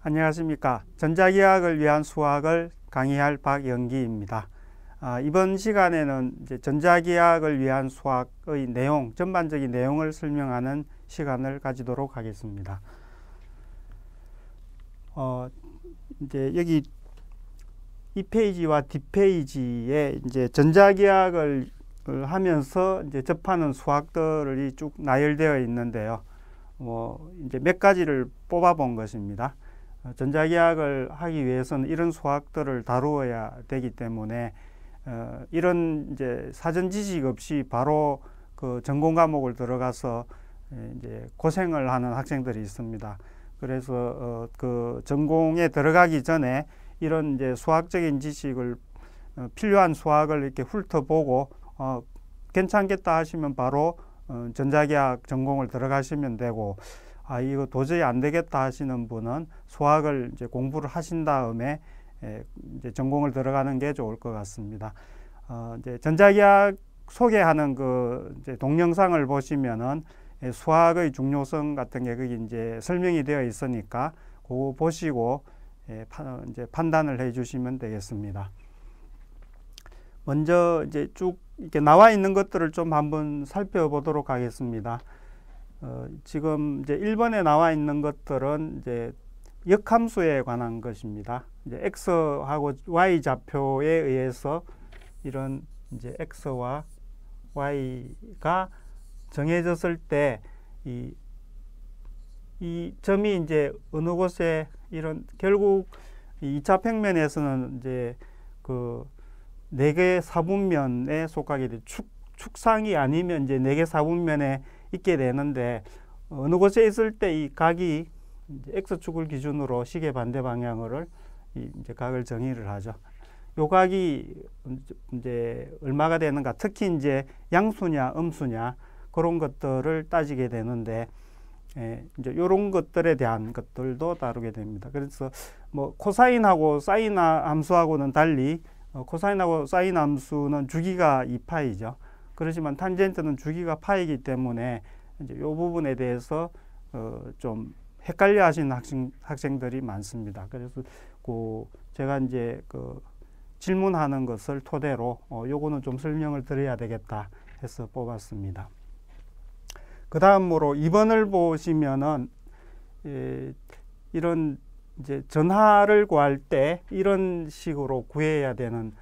안녕하십니까. 전자기하학을 위한 수학을 강의할 박영기입니다. 이번 시간에는 이제 전자기하학을 위한 수학의 내용, 전반적인 내용을 설명하는 시간을 가지도록 하겠습니다. 이제 여기 이 페이지와 뒷페이지에 이제 전자기하학을 하면서 이제 접하는 수학들이 쭉 나열되어 있는데요. 이제 몇 가지를 뽑아 본 것입니다. 전자기하학을 하기 위해서는 이런 수학들을 다루어야 되기 때문에 이런 이제 사전 지식 없이 바로 그 전공 과목을 들어가서 이제 고생을 하는 학생들이 있습니다. 그래서 그 전공에 들어가기 전에 이런 이제 수학적인 지식을 필요한 수학을 이렇게 훑어보고 괜찮겠다 하시면 바로 전자기하학 전공을 들어가시면 되고, 이거 도저히 안 되겠다 하시는 분은 수학을 이제 공부를 하신 다음에 이제 전공을 들어가는 게 좋을 것 같습니다. 이제 전자기하학 소개하는 그 이제 동영상을 보시면은 수학의 중요성 같은 게 거기 이제 설명이 되어 있으니까 그거 보시고 이제 판단을 해 주시면 되겠습니다. 먼저 이제 쭉 이렇게 나와 있는 것들을 좀 한번 살펴보도록 하겠습니다. 지금 이제 1번에 나와 있는 것들은 이제 역함수에 관한 것입니다. 이제 x하고 y 좌표에 의해서 이런 이제 x와 y가 정해졌을 때 이 점이 이제 어느 곳에 이런 결국 2차 평면에서는 이제 그 4개 사분면에 속하게 돼 축상이 아니면 이제 4개 사분면에 있게 되는데, 어느 곳에 있을 때 이 각이 이제 x축을 기준으로 시계 반대 방향으로 이제 각을 정의를 하죠. 요 각이 이제 얼마가 되는가, 특히 이제 양수냐 음수냐 그런 것들을 따지게 되는데, 이제 요런 것들에 대한 것들도 다루게 됩니다. 그래서 뭐 코사인하고 사인 함수하고는 달리 코사인하고 사인 함수는 주기가 2파이죠. 그렇지만 탄젠트는 주기가 파이기 때문에 이제 이 부분에 대해서 좀 헷갈려 하시는 학생들이 많습니다. 그래서 제가 이제 질문하는 것을 토대로 요거는 좀 설명을 드려야 되겠다 해서 뽑았습니다. 그 다음으로 2번을 보시면은 이런 이제 전하를 구할 때 이런 식으로 구해야 되는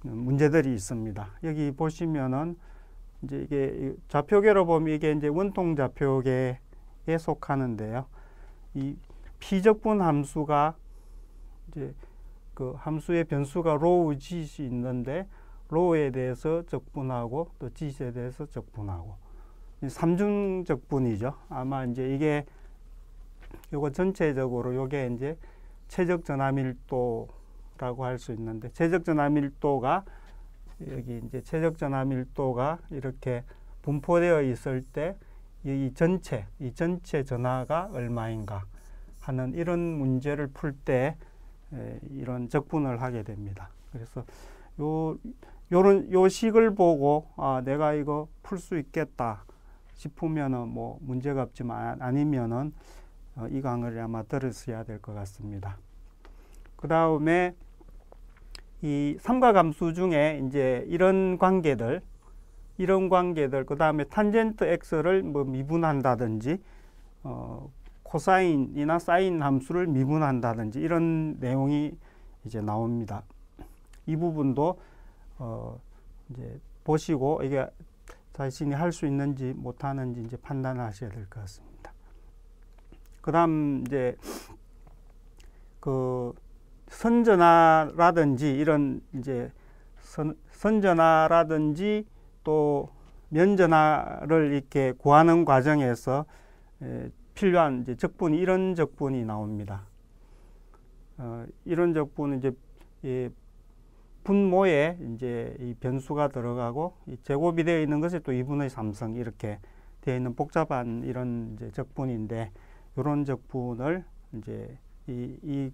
문제들이 있습니다. 여기 보시면은 이제 이게 좌표계로 보면 이게 이제 원통 좌표계에 속하는데요. 이 피적분 함수가 이제 그 함수의 변수가 로우 짓이 있는데, 로우에 대해서 적분하고 또 짓에 대해서 적분하고 삼중 적분이죠. 아마 이제 이게 요거 전체적으로 요게 이제 최적 전하밀도라고 할 수 있는데, 최적 전하밀도가 여기 이제 최적 전하밀도가 이렇게 분포되어 있을 때 이 전체 전하가 얼마인가 하는 이런 문제를 풀 때 이런 적분을 하게 됩니다. 그래서 요 식을 보고 내가 이거 풀 수 있겠다 싶으면은 뭐 문제가 없지만 아니면은 이 강의를 아마 들으셔야 될 것 같습니다. 그 다음에 이 삼각함수 중에 이제 이런 관계들, 그 다음에 탄젠트 x를 뭐 미분한다든지, 코사인이나 사인 함수를 미분한다든지 이런 내용이 이제 나옵니다. 이 부분도 이제 보시고 이게 자신이 할 수 있는지 못하는지 이제 판단하셔야 될 것 같습니다. 그 다음 이제 선전하라든지 이런 이제 선전하라든지 또 면전하를 이렇게 구하는 과정에서 필요한 이제 적분이 이런 적분이 나옵니다. 이런 적분은 이제 분모에 이제 이 변수가 들어가고 이 제곱이 되어 있는 것이 또 2분의 3승 이렇게 되어 있는 복잡한 이런 이제 적분인데, 이런 적분을 이제 이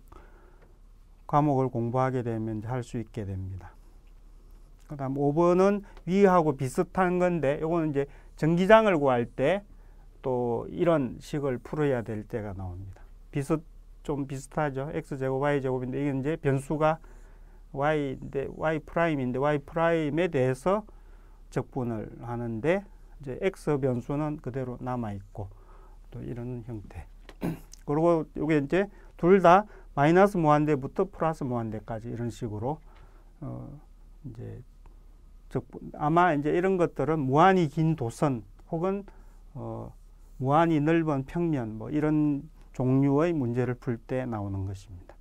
과목을 공부하게 되면 할 수 있게 됩니다. 그 다음 5번은 위하고 비슷한 건데, 요거는 이제 전기장을 구할 때 또 이런 식을 풀어야 될 때가 나옵니다. 좀 비슷하죠. x제곱 y제곱인데 이게 이제 변수가 y인데 y 프라임인데 y 프라임에 대해서 적분을 하는데 이제 x 변수는 그대로 남아 있고 또 이런 형태. 그리고 이게 이제 둘 다 마이너스 무한대부터 플러스 무한대까지 이런 식으로 이제 아마 이제 이런 것들은 무한히 긴 도선 혹은 무한히 넓은 평면 뭐 이런 종류의 문제를 풀 때 나오는 것입니다.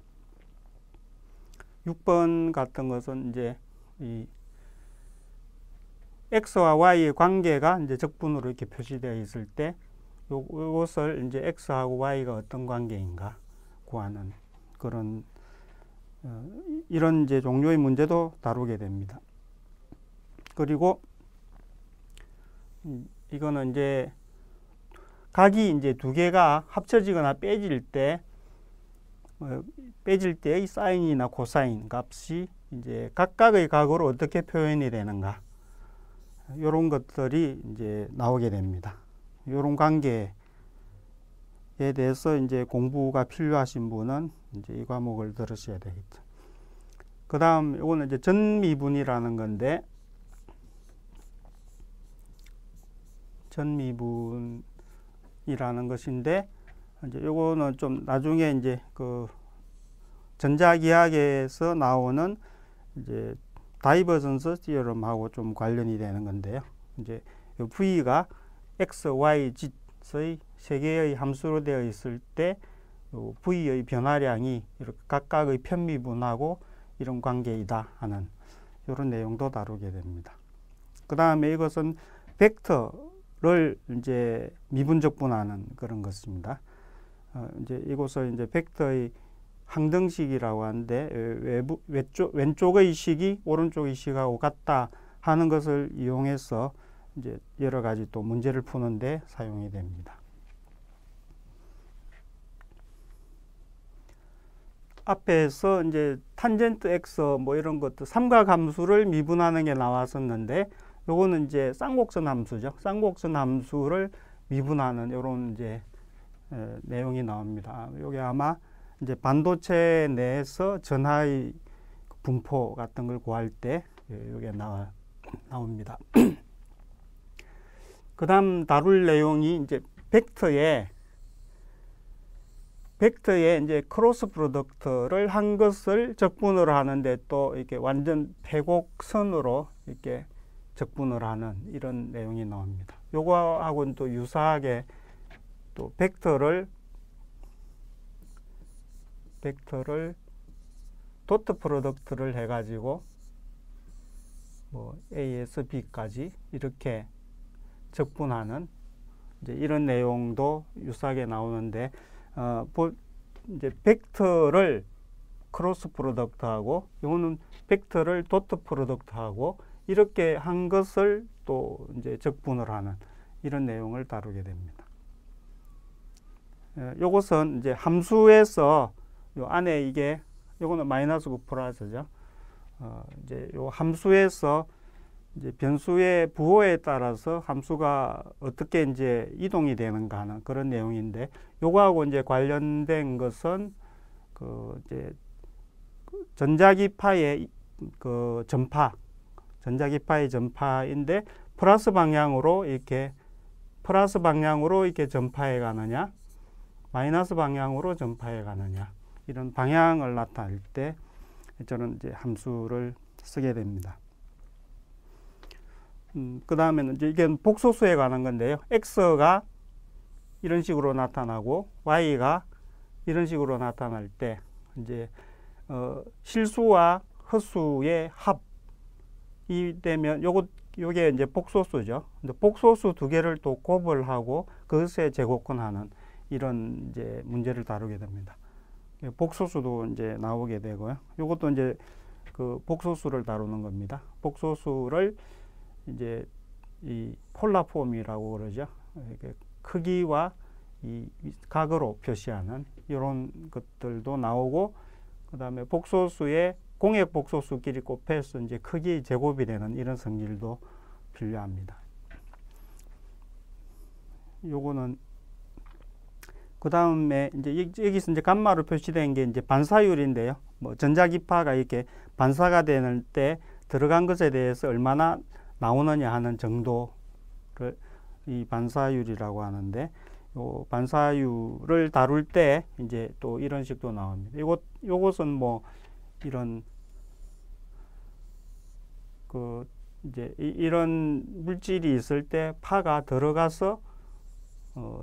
6번 같은 것은 이제 이 x와 y의 관계가 이제 적분으로 이렇게 표시되어 있을 때 요것을 이제 x하고 y가 어떤 관계인가 구하는 그런 이런 이제 종류의 문제도 다루게 됩니다. 그리고 이거는 이제 각이 이제 두 개가 합쳐지거나 빼질 때의 사인이나 코사인 값이 이제 각각의 각으로 어떻게 표현이 되는가 이런 것들이 이제 나오게 됩니다. 이런 관계에 대해서 이제 공부가 필요하신 분은 이제 이 과목을 들으셔야 되겠죠. 그 다음 이거는 이제 전미분이라는 건데 전미분이라는 것인데 이제 요거는 좀 나중에 이제 그 전자기하학에서 나오는 이제 다이버전스 티어럼하고 좀 관련이 되는 건데요. 이제 V가 x, y, z의 세 개의 함수로 되어 있을 때 V의 변화량이 이렇게 각각의 편미분하고 이런 관계이다 하는 이런 내용도 다루게 됩니다. 그 다음에 이것은 벡터를 이제 미분적분하는 그런 것입니다. 이제 이것을 이제 벡터의 항등식이라고 하는데 왼쪽의 식이 오른쪽의 식하고 같다 하는 것을 이용해서 이제 여러 가지 또 문제를 푸는데 사용이 됩니다. 앞에서 이제 탄젠트 x 뭐 이런 것도 삼각함수를 미분하는 게 나왔었는데 요거는 이제 쌍곡선 함수죠. 쌍곡선 함수를 미분하는 이런 이제 내용이 나옵니다. 요게 아마 이제 반도체 내에서 전하의 분포 같은 걸 구할 때 요게 나옵니다. 그 다음 다룰 내용이 이제 벡터에 이제 크로스 프로덕트를 한 것을 적분을 하는데 또 이렇게 완전 패곡선으로 이렇게 적분을 하는 이런 내용이 나옵니다. 요거하고는 또 유사하게 또 벡터를 도트 프로덕트를 해가지고 뭐 A에서 B까지 이렇게 적분하는 이제 이런 내용도 유사하게 나오는데 이제 벡터를 크로스 프로덕트하고 이거는 벡터를 도트 프로덕트하고 이렇게 한 것을 또 이제 적분을 하는 이런 내용을 다루게 됩니다. 요것은 이제 함수에서 요 안에 이게 요거는 마이너스 9 플러스죠. 이제 요 함수에서 이제 변수의 부호에 따라서 함수가 어떻게 이제 이동이 되는가 하는 그런 내용인데 요거하고 이제 관련된 것은 그 이제 전자기파의 그 전자기파의 전파인데 플러스 방향으로 이렇게 전파해 가느냐 마이너스 방향으로 전파해 가느냐 이런 방향을 나타낼 때 저는 이제 함수를 쓰게 됩니다. 그 다음에는 이제 이게 복소수에 관한 건데요. x가 이런 식으로 나타나고 y가 이런 식으로 나타날 때 이제 실수와 헛수의 합이 되면 요게 이제 복소수죠. 근데 복소수 두 개를 또 곱을 하고 그것에 제곱근하는 이런 이제 문제를 다루게 됩니다. 복소수도 이제 나오게 되고요. 요것도 이제 그 복소수를 다루는 겁니다. 복소수를 이제 이 폴라폼이라고 그러죠. 이렇게 크기와 이 각으로 표시하는 이런 것들도 나오고, 그 다음에 복소수의 공액 복소수끼리 곱해서 이제 크기 제곱이 되는 이런 성질도 필요합니다. 요거는 그 다음에 이제 여기서 이제 감마로 표시된 게 이제 반사율인데요. 뭐 전자기파가 이렇게 반사가 되는 때 들어간 것에 대해서 얼마나 나오느냐 하는 정도를 이 반사율이라고 하는데, 요 반사율을 다룰 때 이제 또 이런 식도 나옵니다. 요것은 뭐 이런 이제 이런 물질이 있을 때 파가 들어가서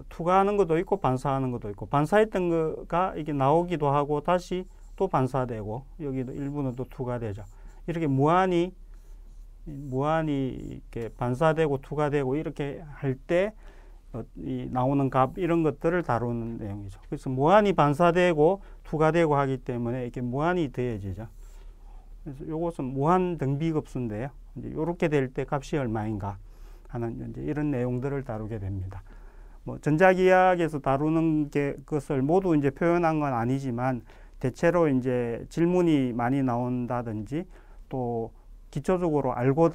투과하는 것도 있고 반사하는 것도 있고, 반사했던 거가 이게 나오기도 하고 다시 또 반사되고 여기도 일부는 또 투과되죠. 이렇게 무한히 이렇게 반사되고 투과되고 이렇게 할 때 이 나오는 값 이런 것들을 다루는 내용이죠. 그래서 무한히 반사되고 투과되고 하기 때문에 이렇게 무한히 더해지죠. 그래서 이것은 무한 등비급수인데요. 이제 이렇게 될 때 값이 얼마인가 하는 이제 이런 내용들을 다루게 됩니다. 뭐 전자기하학에서 다루는 것을 모두 이제 표현한 건 아니지만 대체로 이제 질문이 많이 나온다든지 또 기초적으로 알고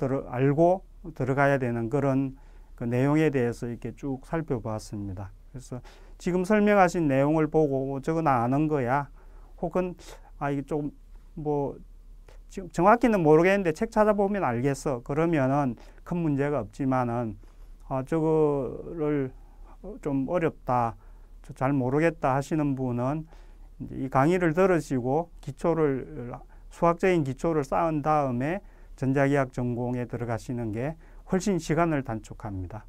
들어가야 되는 그런 그 내용에 대해서 이렇게 쭉 살펴보았습니다. 그래서 지금 설명하신 내용을 보고 저거 나 아는 거야, 혹은 이게 좀 뭐 지금 정확히는 모르겠는데 책 찾아보면 알겠어, 그러면은 큰 문제가 없지만은 저거를 좀 어렵다, 잘 모르겠다 하시는 분은 이제 이 강의를 들으시고 수학적인 기초를 쌓은 다음에 전자기학 전공에 들어가시는 게 훨씬 시간을 단축합니다.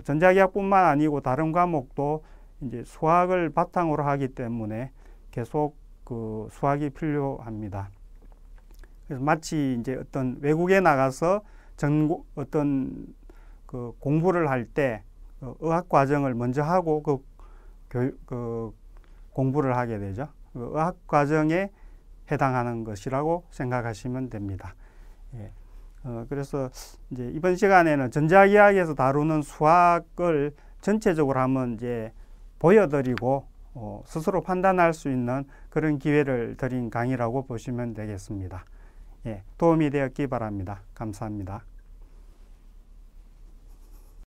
전자기학뿐만 아니고 다른 과목도 이제 수학을 바탕으로 하기 때문에 계속 그 수학이 필요합니다. 그래서 마치 이제 어떤 외국에 나가서 어떤 그 공부를 할 때 의학 과정을 먼저 하고 그 공부를 하게 되죠. 그 의학 과정에 해당하는 것이라고 생각하시면 됩니다. 예. 그래서 이제 이번 시간에는 전자기하학에서 다루는 수학을 전체적으로 한번 이제 보여드리고 스스로 판단할 수 있는 그런 기회를 드린 강의라고 보시면 되겠습니다. 예, 도움이 되었기 바랍니다. 감사합니다.